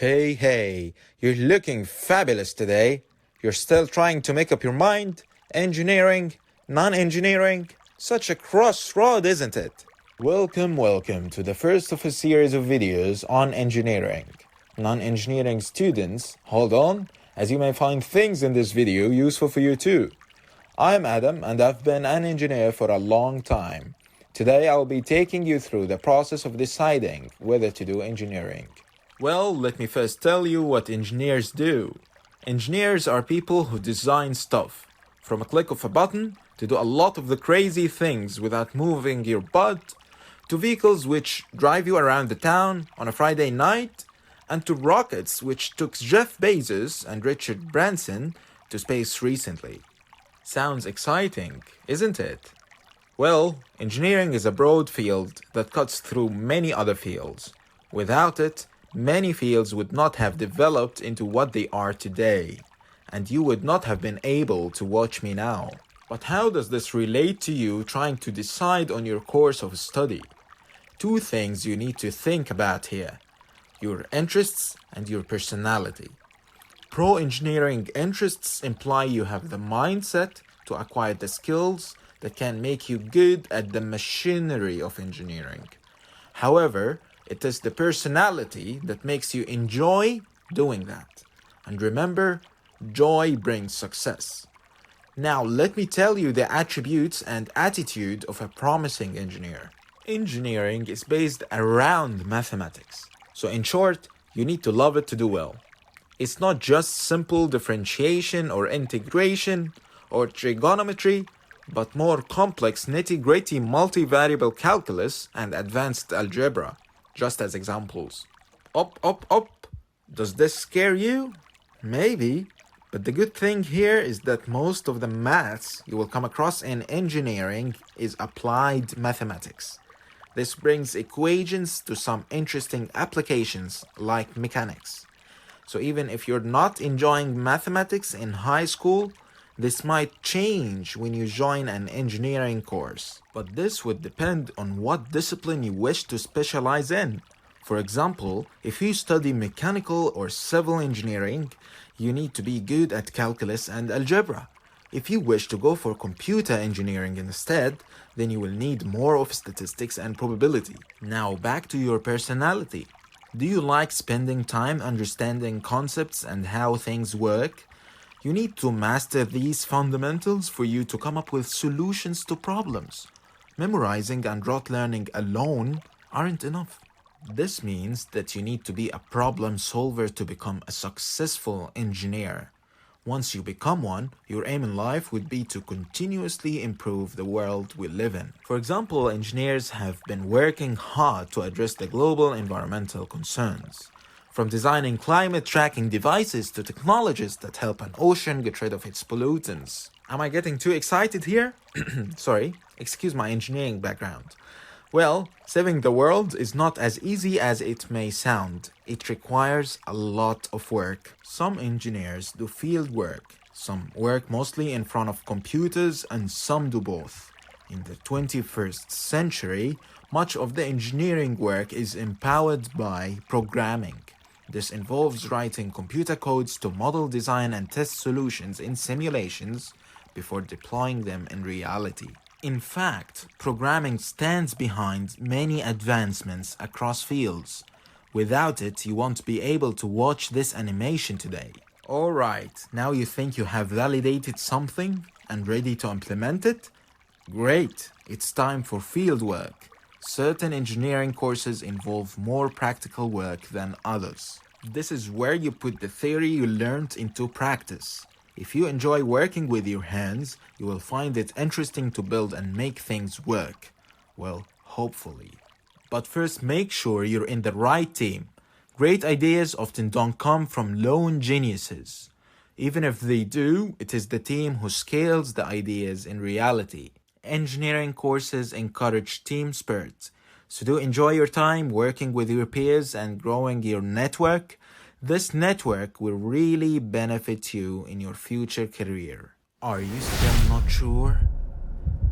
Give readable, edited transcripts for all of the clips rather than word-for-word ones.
Hey, you're looking fabulous today. You're still trying to make up your mind? Engineering, non-engineering? Such a crossroad, isn't it? Welcome to the first of a series of videos on engineering. Non-engineering students, hold on, as you may find things in this video useful for you too. I'm Adam and I've been an engineer for a long time. Today I'll be taking you through the process of deciding whether to do engineering. Well, let me first tell you what engineers do. Engineers are people who design stuff, from a click of a button to do a lot of the crazy things without moving your butt, to vehicles which drive you around the town on a Friday night, and to rockets which took Jeff Bezos and Richard Branson to space recently. Sounds exciting, isn't it? Well, engineering is a broad field that cuts through many other fields. Without it, many fields would not have developed into what they are today, and you would not have been able to watch me now. But how does this relate to you trying to decide on your course of study? Two things you need to think about here: your interests and your personality. Pro-engineering interests imply you have the mindset to acquire the skills that can make you good at the machinery of engineering. However, it is the personality that makes you enjoy doing that. And remember, joy brings success. Now, let me tell you the attributes and attitude of a promising engineer. Engineering is based around mathematics. So in short, you need to love it to do well. It's not just simple differentiation or integration or trigonometry, but more complex nitty-gritty multivariable calculus and advanced algebra. Just as examples. Up. Does this scare you? Maybe. But the good thing here is that most of the maths you will come across in engineering is applied mathematics. This brings equations to some interesting applications like mechanics. So even if you're not enjoying mathematics in high school, this might change when you join an engineering course, but this would depend on what discipline you wish to specialize in. For example, if you study mechanical or civil engineering, you need to be good at calculus and algebra. If you wish to go for computer engineering instead, then you will need more of statistics and probability. Now back to your personality. Do you like spending time understanding concepts and how things work? You need to master these fundamentals for you to come up with solutions to problems. Memorizing and rote learning alone aren't enough. This means that you need to be a problem solver to become a successful engineer. Once you become one, your aim in life would be to continuously improve the world we live in. For example, engineers have been working hard to address the global environmental concerns. From designing climate tracking devices to technologies that help an ocean get rid of its pollutants. Am I getting too excited here? Sorry, excuse my engineering background. Well, saving the world is not as easy as it may sound. It requires a lot of work. Some engineers do field work. Some work mostly in front of computers and some do both. In the 21st century, much of the engineering work is empowered by programming. This involves writing computer codes to model, design, and test solutions in simulations before deploying them in reality. In fact, programming stands behind many advancements across fields. Without it, you won't be able to watch this animation today. Alright, now you think you have validated something and ready to implement it? Great, it's time for field work. Certain engineering courses involve more practical work than others. This is where you put the theory you learned into practice. If you enjoy working with your hands, you will find it interesting to build and make things work. Well, hopefully. But first, make sure you're in the right team. Great ideas often don't come from lone geniuses. Even if they do, it is the team who scales the ideas in reality. Engineering courses encourage team spirit. So do enjoy your time working with your peers and growing your network. This network will really benefit you in your future career. Are you still not sure?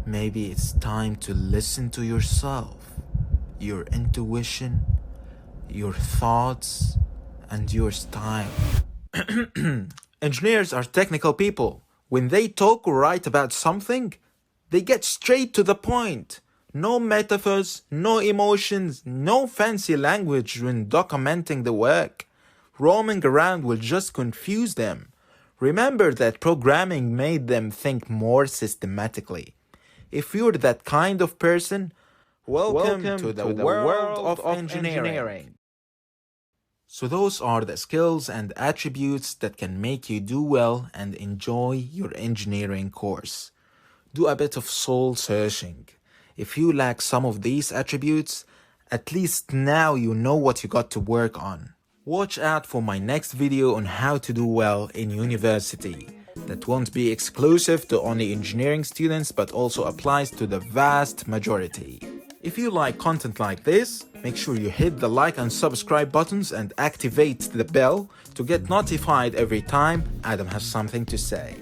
Maybe it's time to listen to yourself, your intuition, your thoughts, and your style. Engineers are technical people. When they talk or write about something, they get straight to the point. No metaphors, no emotions, no fancy language when documenting the work. Roaming around will just confuse them. Remember that programming made them think more systematically. If you're that kind of person, welcome to the world of engineering. So those are the skills and attributes that can make you do well and enjoy your engineering course. Do a bit of soul searching. If you lack some of these attributes, at least now you know what you got to work on. Watch out for my next video on how to do well in university. That won't be exclusive to only engineering students but also applies to the vast majority. If you like content like this, make sure you hit the like and subscribe buttons and activate the bell to get notified every time Adam has something to say.